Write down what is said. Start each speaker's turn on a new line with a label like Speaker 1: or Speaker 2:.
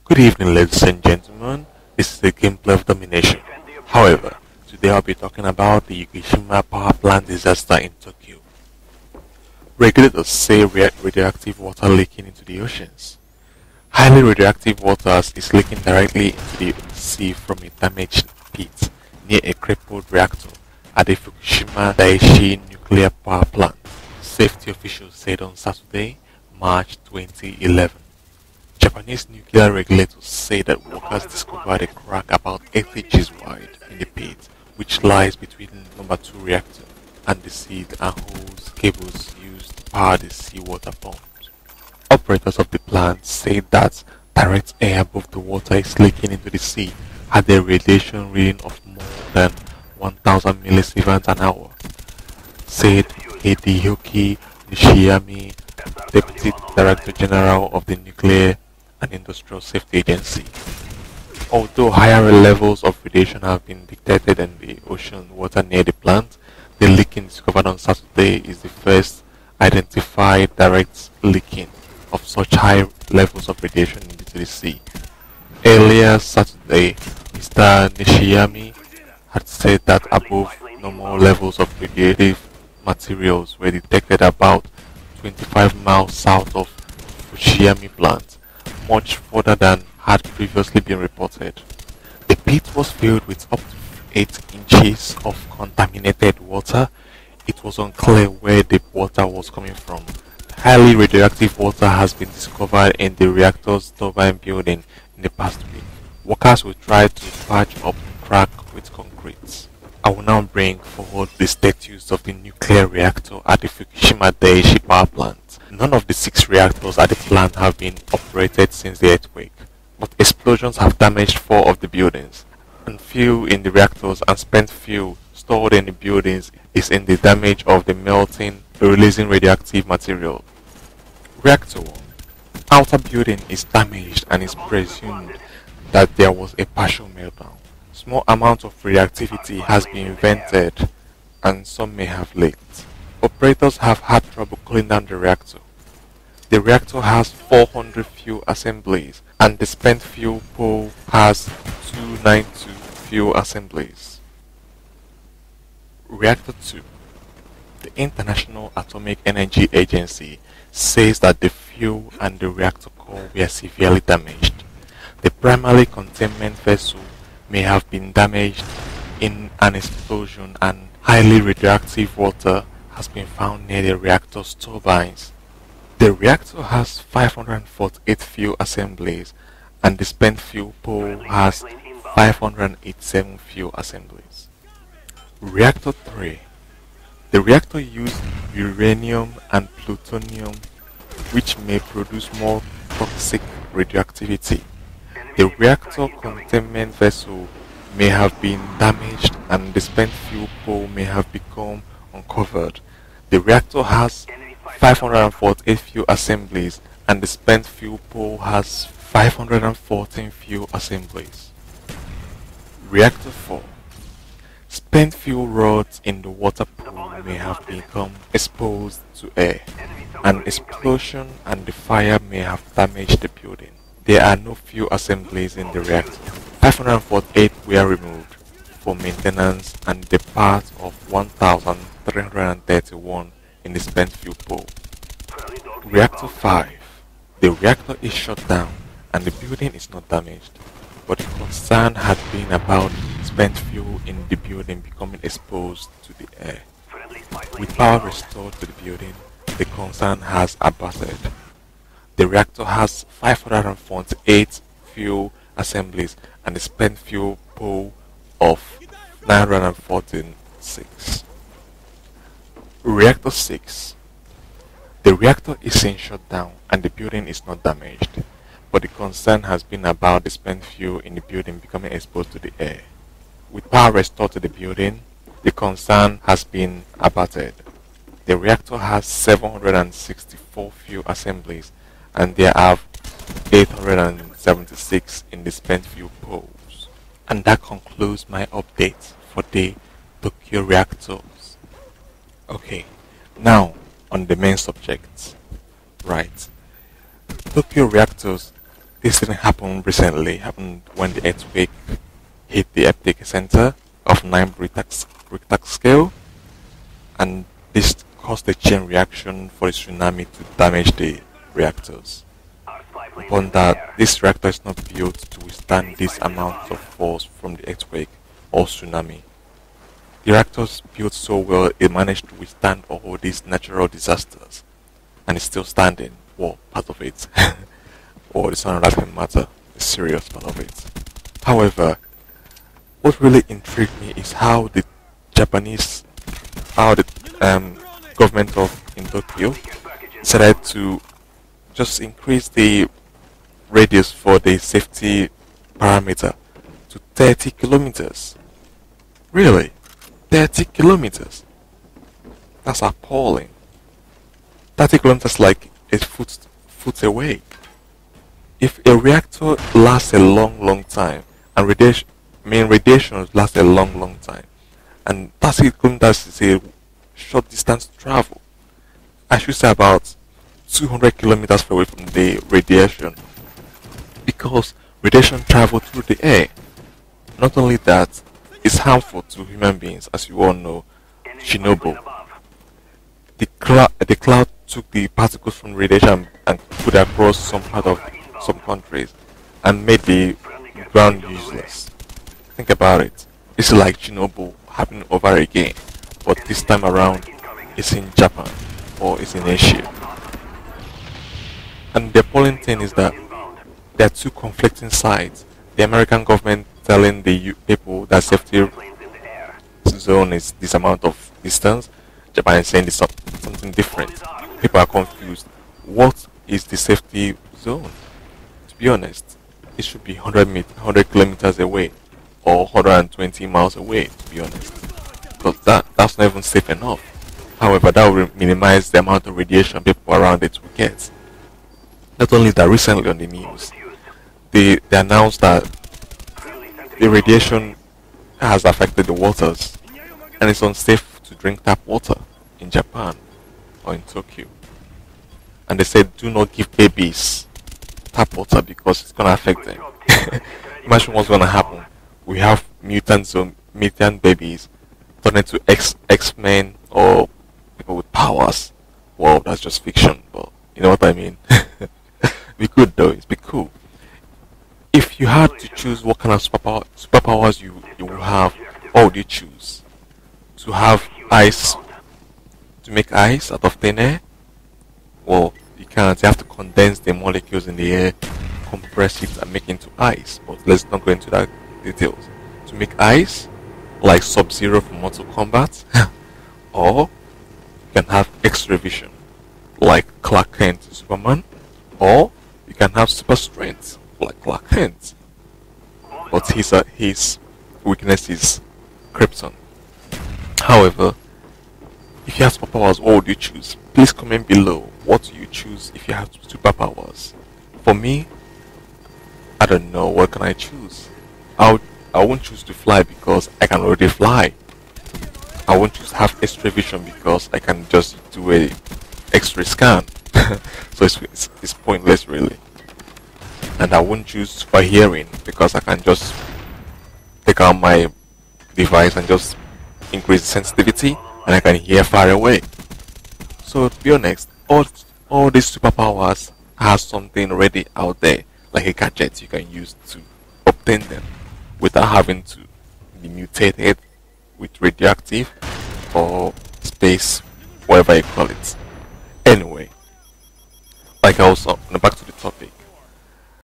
Speaker 1: Good evening, ladies and gentlemen. This is the gameplay of Demolition. However, today I'll be talking about the Fukushima power plant disaster in Tokyo. Regulators say radioactive water leaking into the oceans. Highly radioactive water is leaking directly into the sea from a damaged pit near a crippled reactor at the Fukushima Daiichi nuclear power plant, safety officials said on Saturday, March 2011. Japanese nuclear regulators say that workers discovered a crack about 8 inches wide in the pit, which lies between number 2 reactor and the seed and hose cables used to power the seawater pumps. Operators of the plant say that direct air above the water is leaking into the sea at a radiation reading of more than 1000 millisieverts an hour, said Hideyoki Nishiyama, Deputy Director General of the Nuclear and Industrial Safety Agency. Although higher levels of radiation have been detected in the ocean water near the plant, the leaking discovered on Saturday is the first identified direct leaking of such high levels of radiation into the sea. Earlier Saturday, Mr. Nishiyama had said that above normal levels of radioactive materials were detected about 25 miles south of Fukushima plant, much further than had previously been reported. The pit was filled with up to 8 inches of contaminated water. It was unclear where the water was coming from. Highly radioactive water has been discovered in the reactor's turbine building in the past week. Workers will try to patch up the crack with concrete. I will now bring forward the status of the nuclear reactor at the Fukushima Daiichi power plant. None of the 6 reactors at the plant have been operated since the earthquake, but explosions have damaged 4 of the buildings, and fuel in the reactors and spent fuel stored in the buildings is in the damage of the melting, releasing radioactive material. Reactor 1. Outer building is damaged and is presumed that there was a partial meltdown. Small amount of radioactivity has been vented and some may have leaked. Operators have had trouble cooling down the reactor. The reactor has 400 fuel assemblies and the spent fuel pool has 292 fuel assemblies. Reactor 2. The International Atomic Energy Agency says that the fuel and the reactor core were severely damaged. The primary containment vessel may have been damaged in an explosion and highly radioactive water has been found near the reactor's turbines. The reactor has 548 fuel assemblies and the spent fuel pool has 587 fuel assemblies. Reactor 3. The reactor used uranium and plutonium, which may produce more toxic radioactivity. The reactor containment vessel may have been damaged and the spent fuel pool may have become uncovered. The reactor has 548 fuel assemblies and the spent fuel pool has 514 fuel assemblies. Reactor 4. Spent fuel rods in the water pool may have become exposed to air. An explosion and the fire may have damaged the building. There are no fuel assemblies in the reactor. 548 were removed for maintenance and the part of 1,331 in the spent fuel pool. Reactor 5. The reactor is shut down and the building is not damaged, but the concern had been about spent fuel in the building becoming exposed to the air. With power restored to the building, the concern has abated. The reactor has 548 fuel assemblies and a spent fuel pool of 946. Reactor 6. The reactor is in shutdown and the building is not damaged, but the concern has been about the spent fuel in the building becoming exposed to the air. With power restored to the building, the concern has been abated. The reactor has 764 fuel assemblies and there are 876 in the spent fuel pools. And that concludes my update for the Tokyo reactors. Okay, now on the main subject. Right. Tokyo reactors, This didn't happen recently. It happened when the earthquake hit the epicenter of 9 Richter scale, and this caused a chain reaction for the tsunami to damage the reactors. Upon that, this reactor is not built to withstand this amount of force from the earthquake or tsunami. The reactors built so well it managed to withstand all these natural disasters, and it's still standing. Well, part of it. Or it's not that matter, a serious part of it. However, what really intrigued me is how the government of in Tokyo decided to just increase the radius for the safety parameter to 30 kilometers. Really? 30 kilometers? That's appalling. 30 kilometers like a foot away. If a reactor lasts a long time, and radiation lasts a long time, and 30 kilometers is a short distance travel, I should say about 200 kilometers away from the radiation, because radiation travels through the air. Not only that, it's harmful to human beings, as you all know. Chernobyl, the cloud took the particles from radiation and put across some part of some countries and made the ground useless. Think about it. It's like Chernobyl happening over again, but this time around it's in Japan or it's in Asia. And the appalling thing is that there are two conflicting sides. The American government telling the people that safety zone is this amount of distance. Japan is saying it's something different. People are confused. What is the safety zone? To be honest, it should be 100 kilometers away or 120 miles away, to be honest. Because that's not even safe enough. However, that will minimize the amount of radiation people around it will get. Not only that, recently on the news, they announced that the radiation has affected the waters and it's unsafe to drink tap water in Japan or in Tokyo. And they said do not give babies tap water because it's going to affect them. Imagine what's going to happen. We have mutant babies turn into X-Men or people with powers. Well, that's just fiction, but you know what I mean. Be good though, it's be cool. If you had to choose what kind of superpowers you will have, what would you choose? To have ice, to make ice out of thin air? Well, you can't. You have to condense the molecules in the air, compress it and make it into ice. But let's not go into that details. To make ice, like Sub-Zero from Mortal Kombat, or you can have X-ray vision, like Clark Kent in Superman, or you can have super strength, like Clark Kent. But his weakness is Krypton. However, if you have superpowers, what would you choose? Please comment below. What do you choose if you have superpowers? For me, I don't know. What can I choose? I won't choose to fly because I can already fly. I won't choose to have X-ray vision because I can just do a X-ray scan. So it's pointless really. And I won't choose super hearing because I can just take out my device and just increase the sensitivity and I can hear far away. So to be honest, all these superpowers have something already out there, like a gadget you can use to obtain them without having to be mutated with radioactive or space, whatever you call it. Anyway, back to the topic.